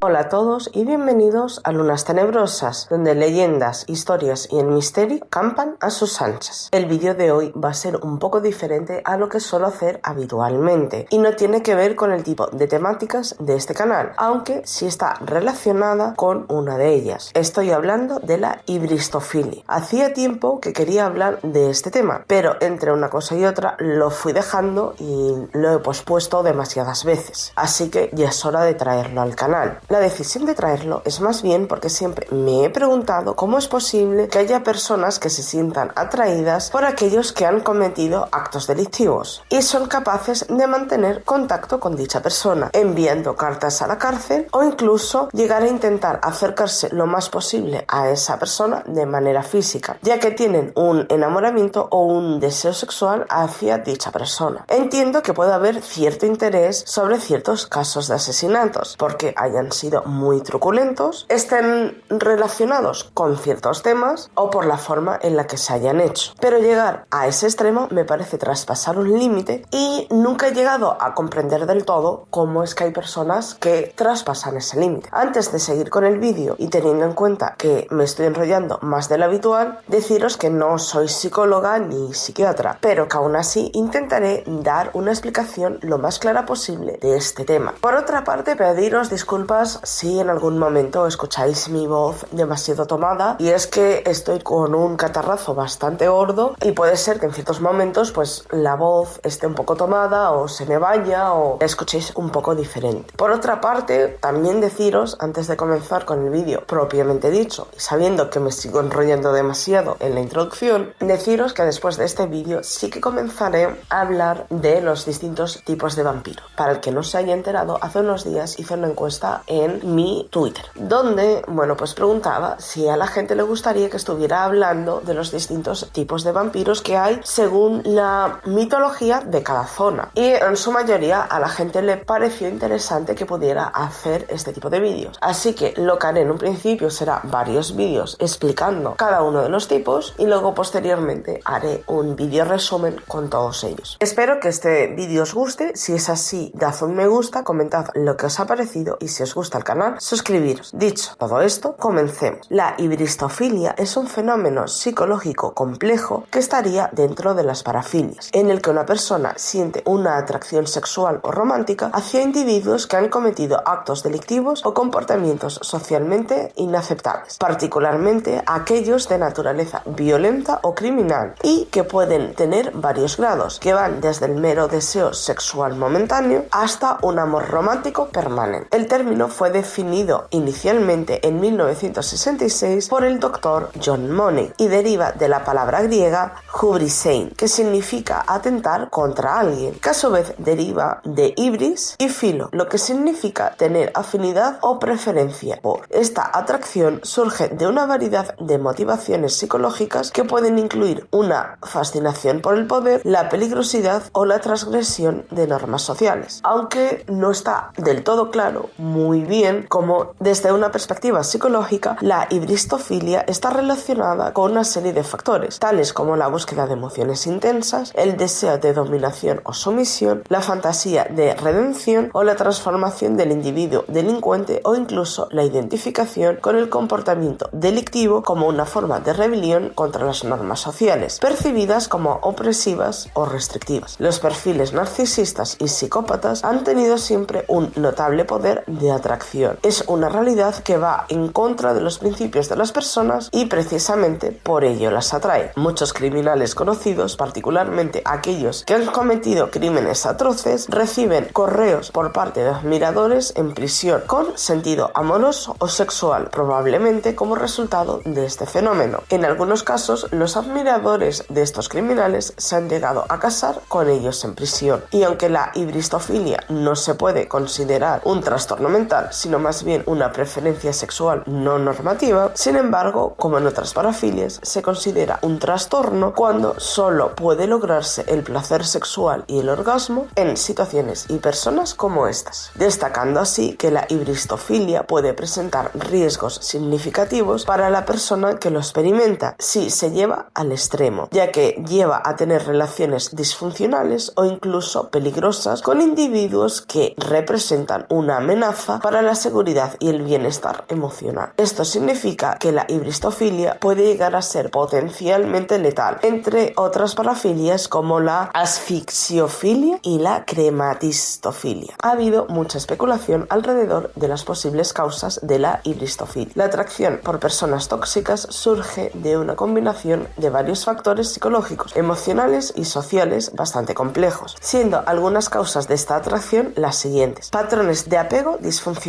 Hola a todos y bienvenidos a Lunas Tenebrosas, donde leyendas, historias y el misterio campan a sus anchas. El vídeo de hoy va a ser un poco diferente a lo que suelo hacer habitualmente y no tiene que ver con el tipo de temáticas de este canal, aunque sí está relacionada con una de ellas. Estoy hablando de la hibristofilia. Hacía tiempo que quería hablar de este tema, pero entre una cosa y otra lo fui dejando y lo he pospuesto demasiadas veces, así que ya es hora de traerlo al canal. La decisión de traerlo es más bien porque siempre me he preguntado cómo es posible que haya personas que se sientan atraídas por aquellos que han cometido actos delictivos y son capaces de mantener contacto con dicha persona, enviando cartas a la cárcel o incluso llegar a intentar acercarse lo más posible a esa persona de manera física, ya que tienen un enamoramiento o un deseo sexual hacia dicha persona. Entiendo que puede haber cierto interés sobre ciertos casos de asesinatos, porque hayan sido muy truculentos, estén relacionados con ciertos temas o por la forma en la que se hayan hecho. Pero llegar a ese extremo me parece traspasar un límite y nunca he llegado a comprender del todo cómo es que hay personas que traspasan ese límite. Antes de seguir con el vídeo y teniendo en cuenta que me estoy enrollando más de lo habitual, deciros que no soy psicóloga ni psiquiatra, pero que aún así intentaré dar una explicación lo más clara posible de este tema. Por otra parte, pediros disculpas si en algún momento escucháis mi voz demasiado tomada, y es que estoy con un catarrazo bastante gordo y puede ser que en ciertos momentos pues la voz esté un poco tomada o se me vaya o la escuchéis un poco diferente. Por otra parte, también deciros, antes de comenzar con el vídeo propiamente dicho y sabiendo que me sigo enrollando demasiado en la introducción, deciros que después de este vídeo sí que comenzaré a hablar de los distintos tipos de vampiro. Para el que no se haya enterado, hace unos días hice una encuesta en mi Twitter, donde, pues preguntaba si a la gente le gustaría que estuviera hablando de los distintos tipos de vampiros que hay según la mitología de cada zona. Y en su mayoría a la gente le pareció interesante que pudiera hacer este tipo de vídeos. Así que lo que haré en un principio será varios vídeos explicando cada uno de los tipos y luego posteriormente haré un vídeo resumen con todos ellos. Espero que este vídeo os guste. Si es así, dad un me gusta, comentad lo que os ha parecido y si os gusta el canal, suscribiros. Dicho todo esto, comencemos. La hibristofilia es un fenómeno psicológico complejo que estaría dentro de las parafilias, en el que una persona siente una atracción sexual o romántica hacia individuos que han cometido actos delictivos o comportamientos socialmente inaceptables, particularmente aquellos de naturaleza violenta o criminal, y que pueden tener varios grados, que van desde el mero deseo sexual momentáneo hasta un amor romántico permanente. El término fue definido inicialmente en 1966 por el doctor John Money y deriva de la palabra griega hubrisein, que significa atentar contra alguien, que a su vez deriva de hibris y filo, lo que significa tener afinidad o preferencia por. Esta atracción surge de una variedad de motivaciones psicológicas que pueden incluir una fascinación por el poder, la peligrosidad o la transgresión de normas sociales, aunque no está del todo claro muy bien cómo desde una perspectiva psicológica la hibristofilia está relacionada con una serie de factores, tales como la búsqueda de emociones intensas, el deseo de dominación o sumisión, la fantasía de redención o la transformación del individuo delincuente, o incluso la identificación con el comportamiento delictivo como una forma de rebelión contra las normas sociales, percibidas como opresivas o restrictivas. Los perfiles narcisistas y psicópatas han tenido siempre un notable poder de atracción. Es una realidad que va en contra de los principios de las personas y precisamente por ello las atrae. Muchos criminales conocidos, particularmente aquellos que han cometido crímenes atroces, reciben correos por parte de admiradores en prisión con sentido amoroso o sexual, probablemente como resultado de este fenómeno. En algunos casos, los admiradores de estos criminales se han llegado a casar con ellos en prisión. Y aunque la hibristofilia no se puede considerar un trastorno mental, sino más bien una preferencia sexual no normativa, sin embargo, como en otras parafilias, se considera un trastorno cuando solo puede lograrse el placer sexual y el orgasmo en situaciones y personas como estas, destacando así que la hibristofilia puede presentar riesgos significativos para la persona que lo experimenta si se lleva al extremo, ya que lleva a tener relaciones disfuncionales o incluso peligrosas con individuos que representan una amenaza para para la seguridad y el bienestar emocional. Esto significa que la hibristofilia puede llegar a ser potencialmente letal, entre otras parafilias como la asfixiofilia y la crematistofilia. Ha habido mucha especulación alrededor de las posibles causas de la hibristofilia. La atracción por personas tóxicas surge de una combinación de varios factores psicológicos, emocionales y sociales bastante complejos, siendo algunas causas de esta atracción las siguientes: patrones de apego disfuncionales.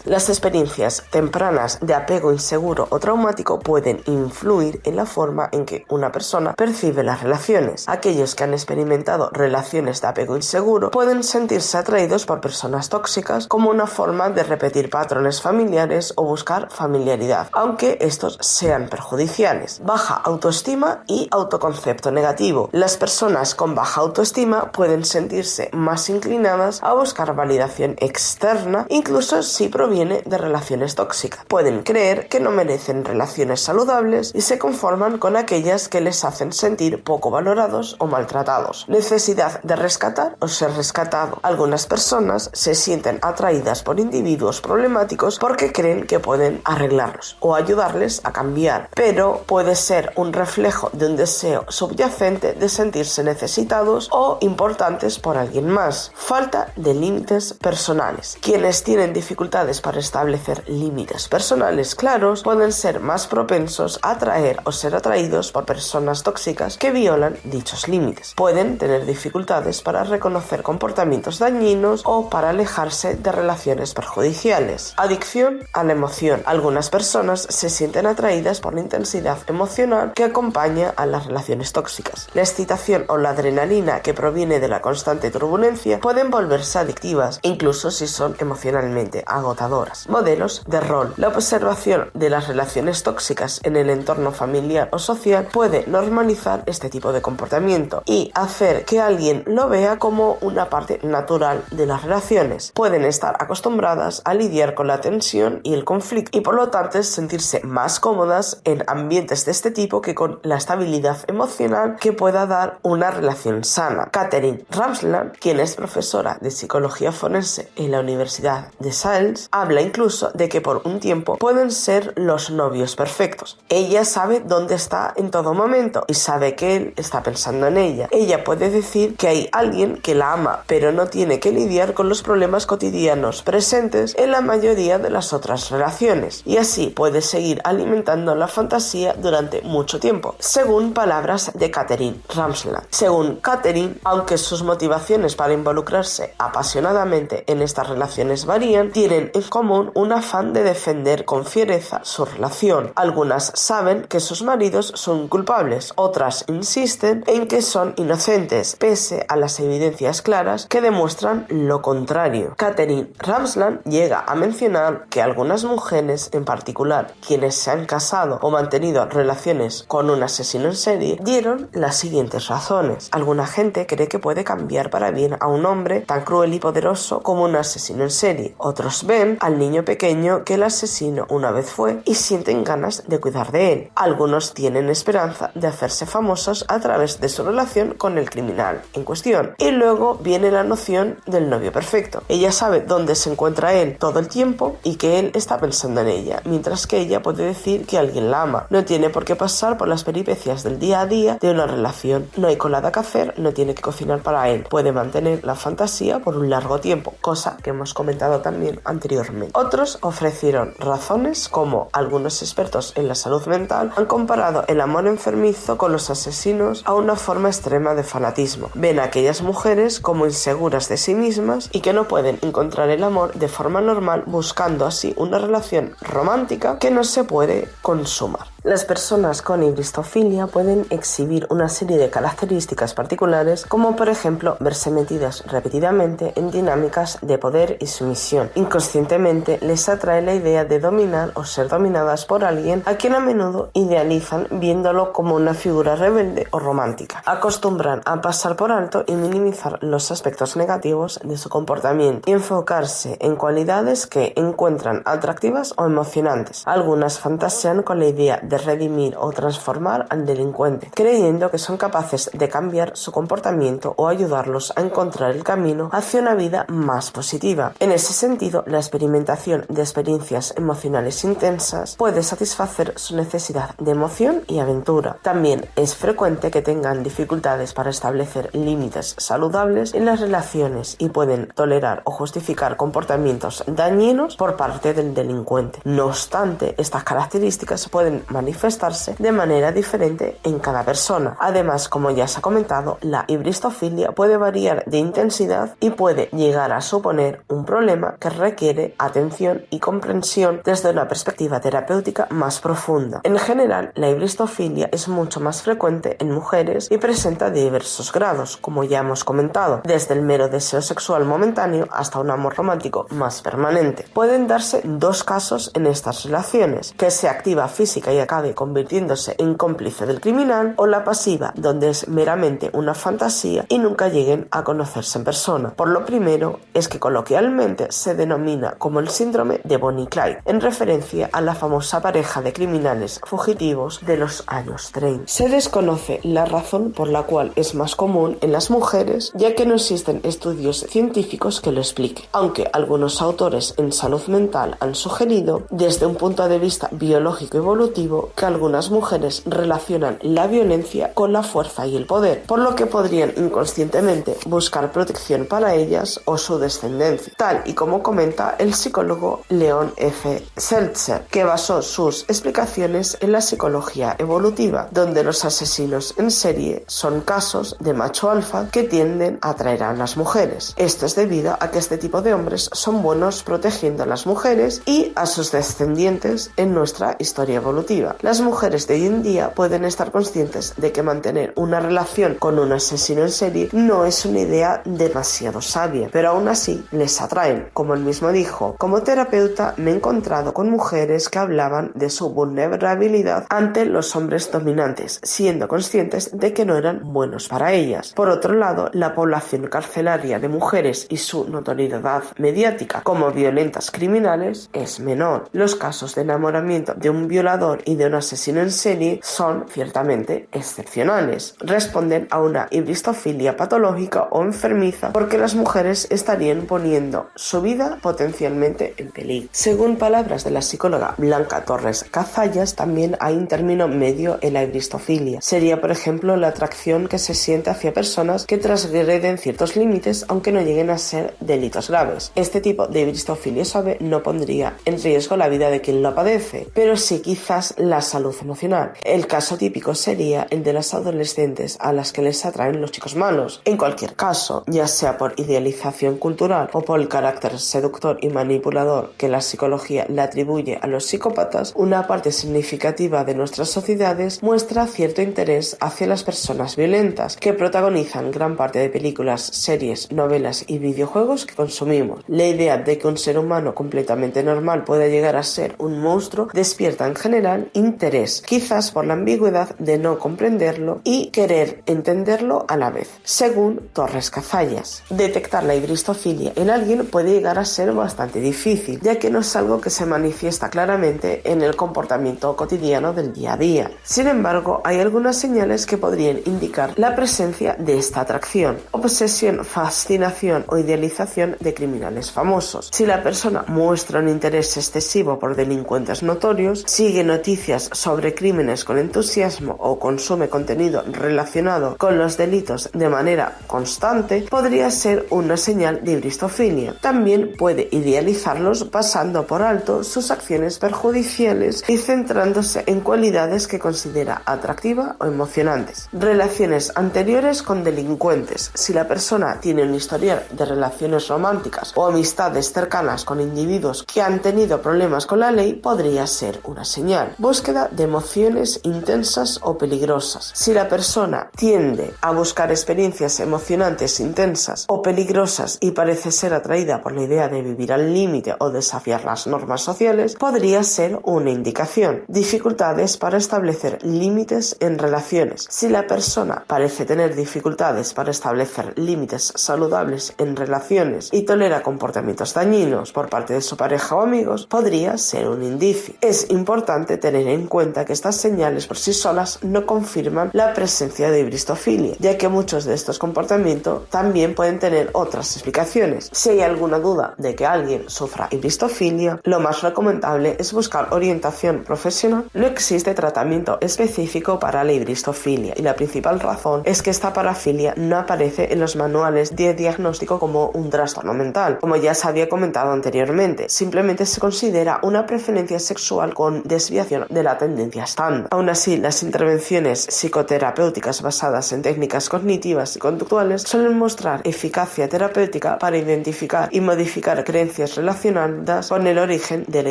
Las experiencias tempranas de apego inseguro o traumático pueden influir en la forma en que una persona percibe las relaciones. Aquellos que han experimentado relaciones de apego inseguro pueden sentirse atraídos por personas tóxicas como una forma de repetir patrones familiares o buscar familiaridad, aunque estos sean perjudiciales. Baja autoestima y autoconcepto negativo. Las personas con baja autoestima pueden sentirse más inclinadas a buscar validación externa, incluso si proviene de relaciones tóxicas. Pueden creer que no merecen relaciones saludables y se conforman con aquellas que les hacen sentir poco valorados o maltratados. Necesidad de rescatar o ser rescatado. Algunas personas se sienten atraídas por individuos problemáticos porque creen que pueden arreglarlos o ayudarles a cambiar, pero puede ser un reflejo de un deseo subyacente de sentirse necesitados o importantes por alguien más. Falta de límites personales. Quienes tienen dificultades para establecer límites personales claros pueden ser más propensos a atraer o ser atraídos por personas tóxicas que violan dichos límites. Pueden tener dificultades para reconocer comportamientos dañinos o para alejarse de relaciones perjudiciales. Adicción a la emoción. Algunas personas se sienten atraídas por la intensidad emocional que acompaña a las relaciones tóxicas. La excitación o la adrenalina que proviene de la constante turbulencia pueden volverse adictivas, incluso si son emocionalmente agotadoras. Modelos de rol. La observación de las relaciones tóxicas en el entorno familiar o social puede normalizar este tipo de comportamiento y hacer que alguien lo vea como una parte natural de las relaciones. Pueden estar acostumbradas a lidiar con la tensión y el conflicto y por lo tanto sentirse más cómodas en ambientes de este tipo que con la estabilidad emocional que pueda dar una relación sana. Katherine Ramsland, quien es profesora de psicología forense en la Universidad de Science, habla incluso de que por un tiempo pueden ser los novios perfectos. Ella sabe dónde está en todo momento y sabe que él está pensando en ella. Ella puede decir que hay alguien que la ama, pero no tiene que lidiar con los problemas cotidianos presentes en la mayoría de las otras relaciones, y así puede seguir alimentando la fantasía durante mucho tiempo, según palabras de Katherine Ramsland. Según Katherine, aunque sus motivaciones para involucrarse apasionadamente en estas relaciones varían, tienen en común un afán de defender con fiereza su relación. Algunas saben que sus maridos son culpables, otras insisten en que son inocentes, pese a las evidencias claras que demuestran lo contrario. Katherine Ramsland llega a mencionar que algunas mujeres, en particular quienes se han casado o mantenido relaciones con un asesino en serie, dieron las siguientes razones. Alguna gente cree que puede cambiar para bien a un hombre tan cruel y poderoso como un asesino en serie. Otros ven al niño pequeño que el asesino una vez fue y sienten ganas de cuidar de él. Algunos tienen esperanza de hacerse famosos a través de su relación con el criminal en cuestión. Y luego viene la noción del novio perfecto. Ella sabe dónde se encuentra él todo el tiempo y que él está pensando en ella, mientras que ella puede decir que alguien la ama. No tiene por qué pasar por las peripecias del día a día de una relación. No hay colada que hacer, no tiene que cocinar para él. Puede mantener la fantasía por un largo tiempo, cosa que hemos comentado también anteriormente. Otros ofrecieron razones como algunos expertos en la salud mental han comparado el amor enfermizo con los asesinos a una forma extrema de fanatismo. Ven a aquellas mujeres como inseguras de sí mismas y que no pueden encontrar el amor de forma normal, buscando así una relación romántica que no se puede consumar. Las personas con hibristofilia pueden exhibir una serie de características particulares, como por ejemplo verse metidas repetidamente en dinámicas de poder y sumisión. Inconscientemente les atrae la idea de dominar o ser dominadas por alguien a quien a menudo idealizan viéndolo como una figura rebelde o romántica. Acostumbran a pasar por alto y minimizar los aspectos negativos de su comportamiento y enfocarse en cualidades que encuentran atractivas o emocionantes. Algunas fantasean con la idea de redimir o transformar al delincuente, creyendo que son capaces de cambiar su comportamiento o ayudarlos a encontrar el camino hacia una vida más positiva. En ese sentido, la experimentación de experiencias emocionales intensas puede satisfacer su necesidad de emoción y aventura. También es frecuente que tengan dificultades para establecer límites saludables en las relaciones y pueden tolerar o justificar comportamientos dañinos por parte del delincuente. No obstante, estas características pueden manifestarse de manera diferente en cada persona. Además, como ya se ha comentado, la hibristofilia puede variar de intensidad y puede llegar a suponer un problema que requiere atención y comprensión desde una perspectiva terapéutica más profunda. En general, la hibristofilia es mucho más frecuente en mujeres y presenta diversos grados, como ya hemos comentado, desde el mero deseo sexual momentáneo hasta un amor romántico más permanente. Pueden darse dos casos en estas relaciones: que se activa física y acabe convirtiéndose en cómplice del criminal, o la pasiva, donde es meramente una fantasía y nunca lleguen a conocerse en persona. Por lo primero es que coloquialmente se denomina como el síndrome de Bonnie y Clyde, en referencia a la famosa pareja de criminales fugitivos de los años 30. Se desconoce la razón por la cual es más común en las mujeres, ya que no existen estudios científicos que lo expliquen, aunque algunos autores en salud mental han sugerido, desde un punto de vista biológico evolutivo, que algunas mujeres relacionan la violencia con la fuerza y el poder, por lo que podrían inconscientemente buscar protección para ellas o su descendencia, tal y como comenta el psicólogo Leon F. Seltzer, que basó sus explicaciones en la psicología evolutiva, donde los asesinos en serie son casos de macho alfa que tienden a atraer a las mujeres. Esto es debido a que este tipo de hombres son buenos protegiendo a las mujeres y a sus descendientes en nuestra historia evolutiva. Las mujeres de hoy en día pueden estar conscientes de que mantener una relación con un asesino en serie no es una idea demasiado sabia, pero aún así les atraen. Como él mismo dijo: como terapeuta me he encontrado con mujeres que hablaban de su vulnerabilidad ante los hombres dominantes, siendo conscientes de que no eran buenos para ellas. Por otro lado, la población carcelaria de mujeres y su notoriedad mediática como violentas criminales es menor. Los casos de enamoramiento de un violador y de un asesino en serie son ciertamente excepcionales. Responden a una hibristofilia patológica o enfermiza porque las mujeres estarían poniendo su vida potencialmente en peligro. Según palabras de la psicóloga Blanca Torres Cazallas, también hay un término medio en la hibristofilia. Sería, por ejemplo, la atracción que se siente hacia personas que transgreden ciertos límites aunque no lleguen a ser delitos graves. Este tipo de hibristofilia suave no pondría en riesgo la vida de quien lo padece, pero sí quizás la salud emocional. El caso típico sería el de las adolescentes a las que les atraen los chicos malos. En cualquier caso, ya sea por idealización cultural o por el carácter seductor y manipulador que la psicología le atribuye a los psicópatas, una parte significativa de nuestras sociedades muestra cierto interés hacia las personas violentas que protagonizan gran parte de películas, series, novelas y videojuegos que consumimos. La idea de que un ser humano completamente normal pueda llegar a ser un monstruo despierta en general interés, quizás por la ambigüedad de no comprenderlo y querer entenderlo a la vez. Según Torres Cazallas, detectar la hibristofilia en alguien puede llegar a ser bastante difícil, ya que no es algo que se manifiesta claramente en el comportamiento cotidiano del día a día. Sin embargo, hay algunas señales que podrían indicar la presencia de esta atracción: obsesión, fascinación o idealización de criminales famosos. Si la persona muestra un interés excesivo por delincuentes notorios, sigue noticias sobre crímenes con entusiasmo o consume contenido relacionado con los delitos de manera constante, podría ser una señal de hibristofilia. También puede idealizarlos pasando por alto sus acciones perjudiciales y centrándose en cualidades que considera atractivas o emocionantes. Relaciones anteriores con delincuentes. Si la persona tiene un historial de relaciones románticas o amistades cercanas con individuos que han tenido problemas con la ley, podría ser una señal. Búsqueda de emociones intensas o peligrosas. Si la persona tiende a buscar experiencias emocionantes intensas o peligrosas y parece ser atraída por la idea de vivir al límite o desafiar las normas sociales, podría ser una indicación. Dificultades para establecer límites en relaciones. Si la persona parece tener dificultades para establecer límites saludables en relaciones y tolera comportamientos dañinos por parte de su pareja o amigos, podría ser un indicio. Es importante tener tener en cuenta que estas señales por sí solas no confirman la presencia de hibristofilia, ya que muchos de estos comportamientos también pueden tener otras explicaciones. Si hay alguna duda de que alguien sufra hibristofilia, lo más recomendable es buscar orientación profesional. No existe tratamiento específico para la hibristofilia y la principal razón es que esta parafilia no aparece en los manuales de diagnóstico como un trastorno mental, como ya se había comentado anteriormente. Simplemente se considera una preferencia sexual con desviación de la tendencia estándar. Aún así, las intervenciones psicoterapéuticas basadas en técnicas cognitivas y conductuales suelen mostrar eficacia terapéutica para identificar y modificar creencias relacionadas con el origen de la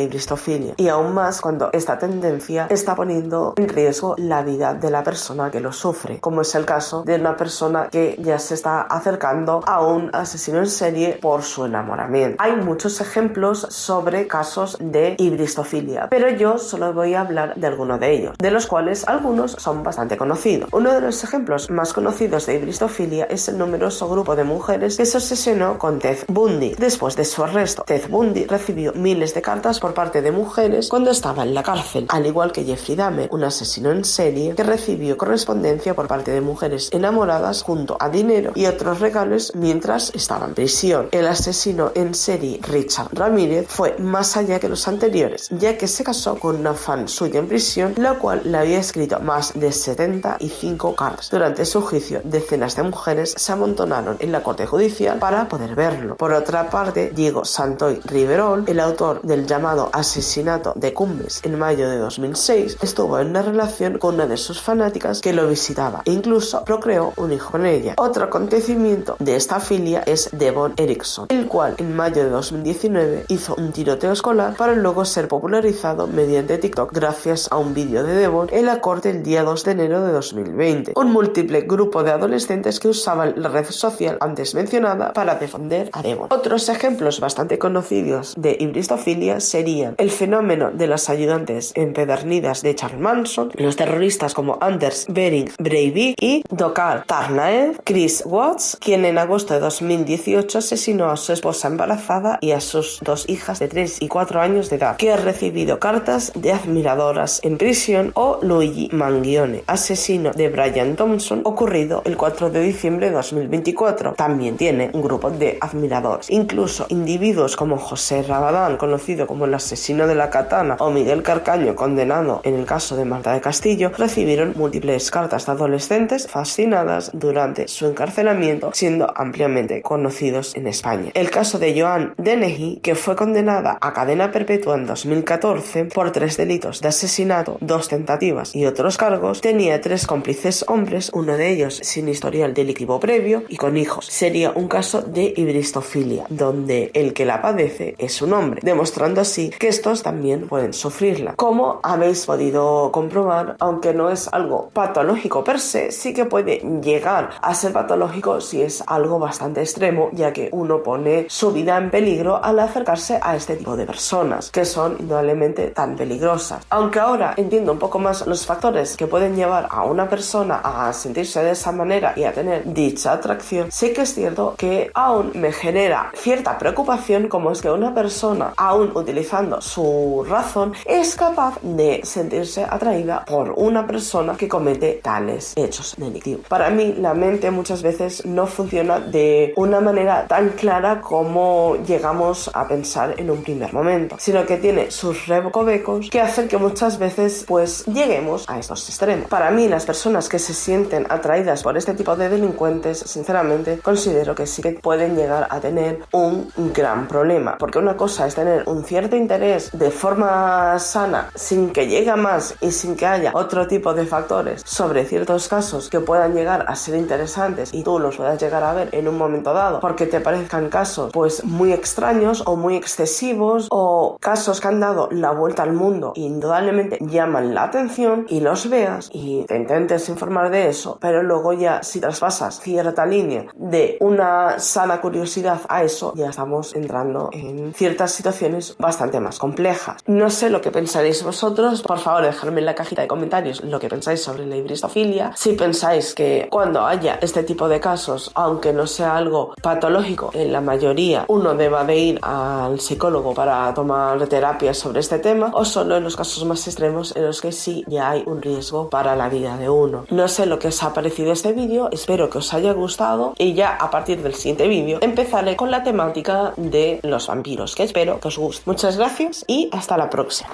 hibristofilia, y aún más cuando esta tendencia está poniendo en riesgo la vida de la persona que lo sufre, como es el caso de una persona que ya se está acercando a un asesino en serie por su enamoramiento. Hay muchos ejemplos sobre casos de hibristofilia, pero yo solo voy a hablar de algunos de ellos, de los cuales algunos son bastante conocidos. Uno de los ejemplos más conocidos de hibristofilia es el numeroso grupo de mujeres que se obsesionó con Ted Bundy. Después de su arresto, Ted Bundy recibió miles de cartas por parte de mujeres cuando estaba en la cárcel, al igual que Jeffrey Dahmer, un asesino en serie que recibió correspondencia por parte de mujeres enamoradas junto a dinero y otros regalos mientras estaba en prisión. El asesino en serie Richard Ramírez fue más allá que los anteriores, ya que se casó con una fan suya en prisión, la cual le había escrito más de 75 cartas. Durante su juicio, decenas de mujeres se amontonaron en la corte judicial para poder verlo. Por otra parte, Diego Santoy Riverol, el autor del llamado asesinato de Cumbres en mayo de 2006, estuvo en una relación con una de sus fanáticas que lo visitaba e incluso procreó un hijo con ella. Otro acontecimiento de esta filia es Devon Erickson, el cual en mayo de 2019 hizo un tiroteo escolar para luego ser popularizado mediante TikTok gracias a un vídeo de Devon en la corte el día 2 de enero de 2020. Un múltiple grupo de adolescentes que usaban la red social antes mencionada para defender a Devon. Otros ejemplos bastante conocidos de hibristofilia serían el fenómeno de las ayudantes empedernidas de Charles Manson, los terroristas como Anders Behring Breivik y Dokar Tsarnaev, Chris Watts, quien en agosto de 2018 asesinó a su esposa embarazada y a sus dos hijas de 3 y 4 años de edad, que ha recibido cartas de admiradoras en prisión, o Luigi Mangione, asesino de Brian Thompson, ocurrido el 4 de diciembre de 2024. También tiene un grupo de admiradores. Incluso individuos como José Rabadán, conocido como el asesino de la katana, o Miguel Carcaño, condenado en el caso de Marta de Castillo, recibieron múltiples cartas de adolescentes fascinadas durante su encarcelamiento, siendo ampliamente conocidos en España. El caso de Joan Dennehy, que fue condenada a cadena perpetua en 2014 por 3 delitos de asesinato, 2 tentativas y otros cargos, tenía 3 cómplices hombres, uno de ellos sin historial delictivo previo y con hijos. Sería un caso de hibristofilia, donde el que la padece es un hombre, demostrando así que estos también pueden sufrirla. Como habéis podido comprobar, aunque no es algo patológico per se, sí que puede llegar a ser patológico si es algo bastante extremo, ya que uno pone su vida en peligro al acercarse a este tipo de personas, que son indudablemente tan peligrosas. Aunque ahora entiendo un poco más los factores que pueden llevar a una persona a sentirse de esa manera y a tener dicha atracción, sí que es cierto que aún me genera cierta preocupación como es que una persona, aún utilizando su razón, es capaz de sentirse atraída por una persona que comete tales hechos delictivos. Para mí, la mente muchas veces no funciona de una manera tan clara como llegamos a pensar en un primer momento, sino que tiene sus recovecos que hacen que muchas veces pues lleguemos a estos extremos. Para mí, las personas que se sienten atraídas por este tipo de delincuentes, sinceramente considero que sí que pueden llegar a tener un gran problema, porque una cosa es tener un cierto interés de forma sana sin que llegue a más y sin que haya otro tipo de factores sobre ciertos casos que puedan llegar a ser interesantes y tú los puedas llegar a ver en un momento dado porque te parezcan casos pues muy extraños o muy excesivos, o casos que han dado la vuelta al mundo e indudablemente llaman la atención, y los veas y te intentes informar de eso, pero luego ya si traspasas cierta línea de una sana curiosidad a eso, ya estamos entrando en ciertas situaciones bastante más complejas. No sé lo que pensaréis vosotros, por favor dejadme en la cajita de comentarios lo que pensáis sobre la hibristofilia. Si pensáis que cuando haya este tipo de casos, aunque no sea algo patológico, en la mayoría uno deba de ir al psicólogo para tomar terapia sobre este tema, o solo en los casos casos más extremos en los que sí ya hay un riesgo para la vida de uno. No sé lo que os ha parecido este vídeo, espero que os haya gustado y ya a partir del siguiente vídeo empezaré con la temática de los vampiros, que espero que os guste. Muchas gracias y hasta la próxima.